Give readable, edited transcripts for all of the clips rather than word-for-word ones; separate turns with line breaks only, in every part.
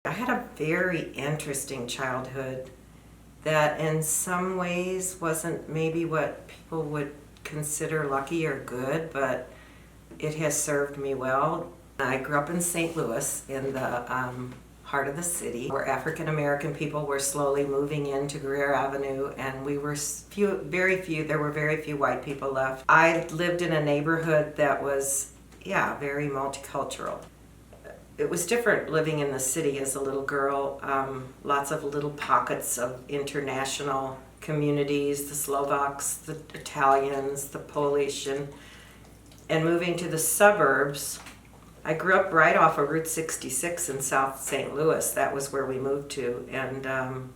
I had a very interesting childhood that in some ways wasn't maybe what people would consider lucky or good, but it has served me well. I grew up in St. Louis in the heart of the city where African American people were slowly moving into Greer Avenue, and we were there were very few white people left. I lived in a neighborhood that was, very multicultural. It was different living in the city as a little girl. Lots of little pockets of international communities, the Slovaks, the Italians, the Polish, and moving to the suburbs. I grew up right off of Route 66 in South St. Louis. That was where we moved to, and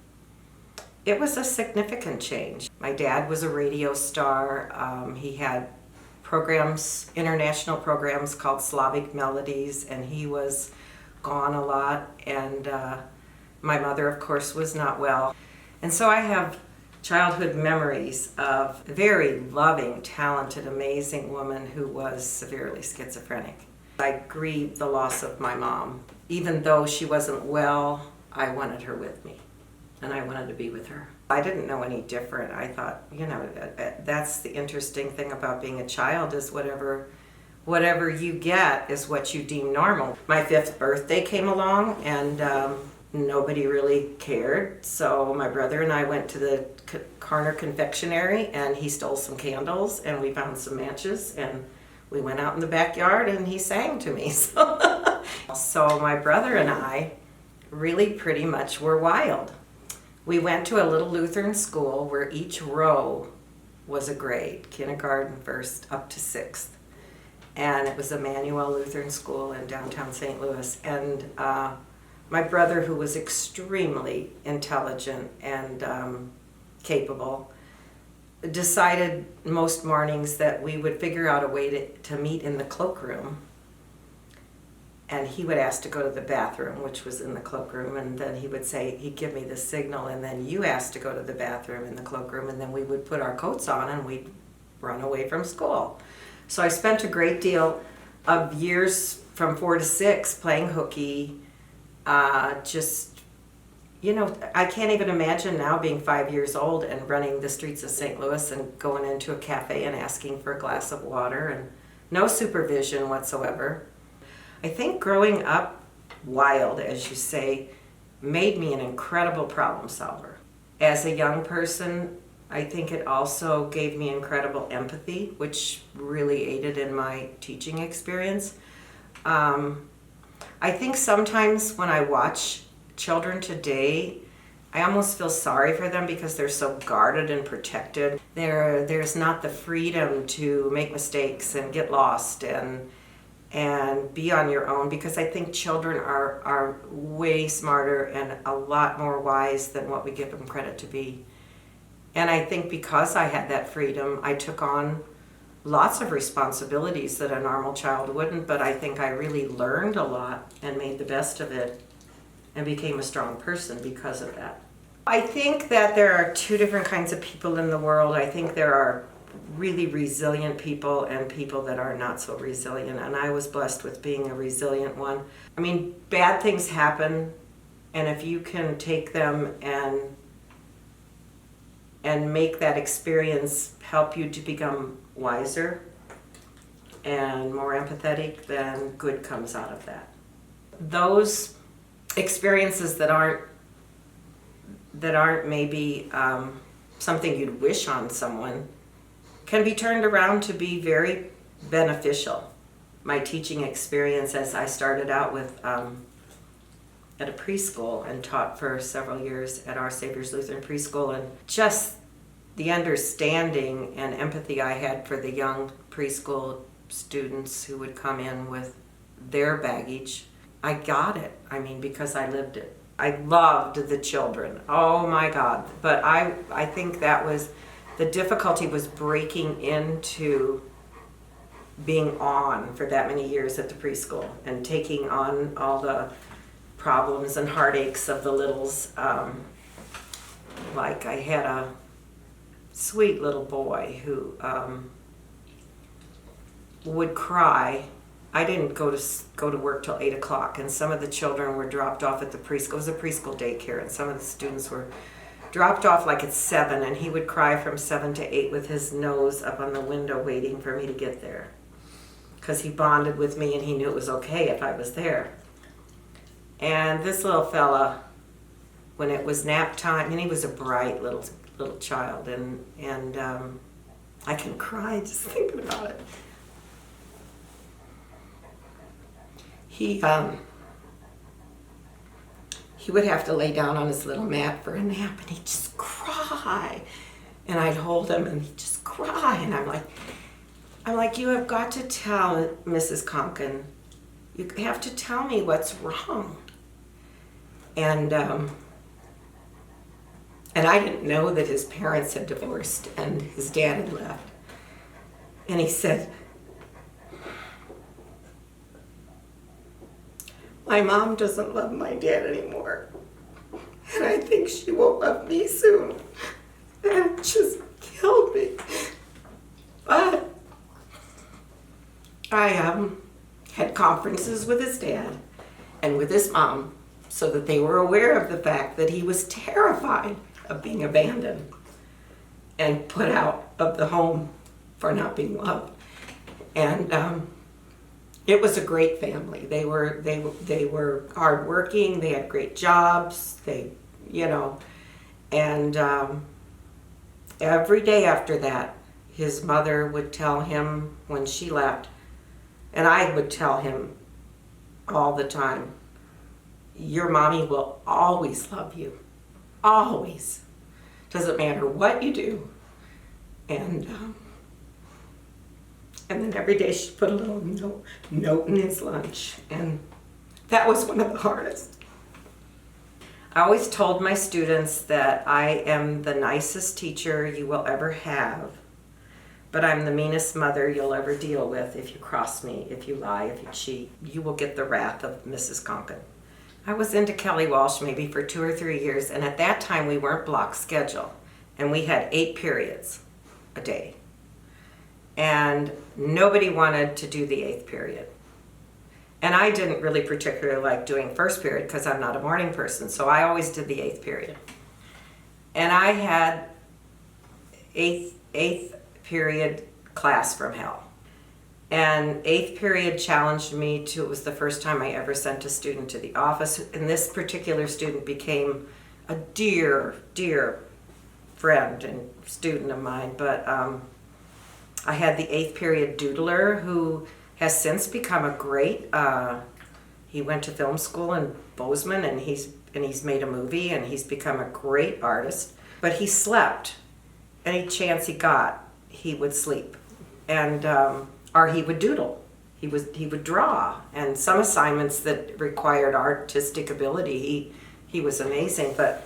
it was a significant change. My dad was a radio star. He had international programs called Slavic Melodies, and he was gone a lot, and my mother, of course, was not well. And so I have childhood memories of a very loving, talented, amazing woman who was severely schizophrenic. I grieved the loss of my mom. Even though she wasn't well, I wanted her with me, and I wanted to be with her. I didn't know any different. I thought, that's the interesting thing about being a child, is whatever you get is what you deem normal. My 5th birthday came along, and nobody really cared. So my brother and I went to the corner confectionery, and he stole some candles, and we found some matches, and we went out in the backyard, and he sang to me. So my brother and I really pretty much were wild. We went to a little Lutheran school where each row was a grade, kindergarten, 1st, up to 6th. And it was Emmanuel Lutheran School in downtown St. Louis. And my brother, who was extremely intelligent and capable, decided most mornings that we would figure out a way to meet in the cloakroom. And he would ask to go to the bathroom, which was in the cloakroom, and then he would say, he'd give me the signal, and then you asked to go to the bathroom in the cloakroom, and then we would put our coats on and we'd run away from school. So I spent a great deal of years from 4 to 6 playing hooky, I can't even imagine now being 5 years old and running the streets of St. Louis and going into a cafe and asking for a glass of water, and no supervision whatsoever. I think growing up wild, as you say, made me an incredible problem solver. As a young person, I think it also gave me incredible empathy, which really aided in my teaching experience. I think sometimes when I watch children today, I almost feel sorry for them because they're so guarded and protected. There's not the freedom to make mistakes and get lost and be on your own, because I think children are way smarter and a lot more wise than what we give them credit to be. And I think because I had that freedom, I took on lots of responsibilities that a normal child wouldn't, but I think I really learned a lot and made the best of it and became a strong person because of that. I think that there are 2 different kinds of people in the world. I think there are really resilient people and people that are not so resilient, and I was blessed with being a resilient one. I mean, bad things happen, and if you can take them and make that experience help you to become wiser and more empathetic, then good comes out of that. Those experiences that aren't maybe something you'd wish on someone can be turned around to be very beneficial. My teaching experience, as I started out with at a preschool and taught for several years at Our Savior's Lutheran Preschool, and just the understanding and empathy I had for the young preschool students who would come in with their baggage, I got it. I mean, because I lived it. I loved the children. Oh my God. But I think that was, the difficulty was breaking into being on for that many years at the preschool and taking on all the problems and heartaches of the littles. Like I had a sweet little boy who would cry I didn't go to work till 8 o'clock, and some of the children were dropped off at the preschool. It was a preschool daycare, and some of the students were dropped off like at 7, and he would cry from 7 to 8 with his nose up on the window waiting for me to get there, because he bonded with me and he knew it was okay if I was there. And this little fella, when it was nap time, and he was a bright little child, and I can cry just thinking about it. He would have to lay down on his little mat for a nap, and he'd just cry. And I'd hold him, and he'd just cry. And I'm like, you have got to tell Mrs. Conkin, you have to tell me what's wrong. And I didn't know that his parents had divorced and his dad had left. And he said, my mom doesn't love my dad anymore, and I think she won't love me soon. And it just killed me. But I had conferences with his dad and with his mom so that they were aware of the fact that he was terrified of being abandoned and put out of the home for not being loved. And it was a great family. They were hardworking. They had great jobs. And every day after that, his mother would tell him when she left, and I would tell him all the time, your mommy will always love you. Always. Doesn't matter what you do. And then every day she put a little note in his lunch, and that was one of the hardest. I always told my students that I am the nicest teacher you will ever have, but I'm the meanest mother you'll ever deal with if you cross me, if you lie, if you cheat. You will get the wrath of Mrs. Conkin. I was into Kelly Walsh maybe for 2 or 3 years, and at that time we weren't block schedule, and we had 8 periods a day. And nobody wanted to do the 8th period. And I didn't really particularly like doing first period because I'm not a morning person, so I always did the 8th period. And I had 8th period class from hell. And 8th period challenged me to, it was the first time I ever sent a student to the office, and this particular student became a dear, dear friend and student of mine, but I had the 8th period doodler who has since become a great, he went to film school in Bozeman, and he's made a movie, and he's become a great artist. But he slept. Any chance he got, he would sleep. And or he would doodle. He would draw. And some assignments that required artistic ability, he was amazing. But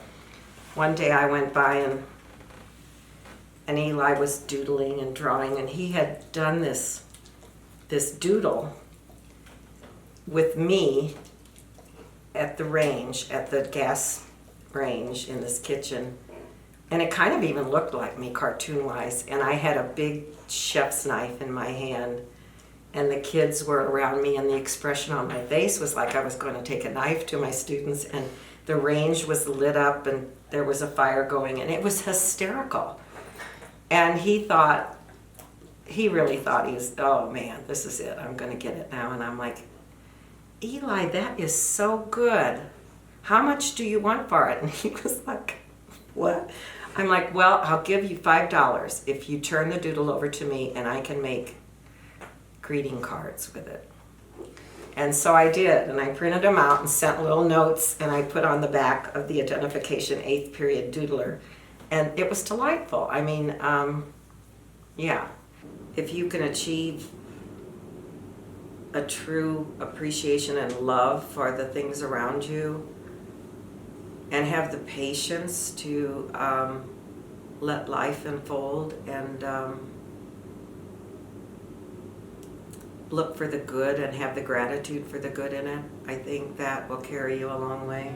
one day I went by, and Eli was doodling and drawing, and he had done this doodle with me at the range, at the gas range in this kitchen. And it kind of even looked like me cartoon-wise. And I had a big chef's knife in my hand, and the kids were around me, and the expression on my face was like I was going to take a knife to my students, and the range was lit up, and there was a fire going, and it was hysterical. And he really thought he was, oh man, this is it, I'm going to get it now. And I'm like, Eli, that is so good. How much do you want for it? And he was like, what? I'm like, well, I'll give you $5 if you turn the doodle over to me, and I can make greeting cards with it. And so I did, and I printed them out and sent little notes, and I put on the back of the identification 8th period doodler. And it was delightful. I mean, yeah, if you can achieve a true appreciation and love for the things around you, and have the patience to let life unfold, and look for the good and have the gratitude for the good in it, I think that will carry you a long way.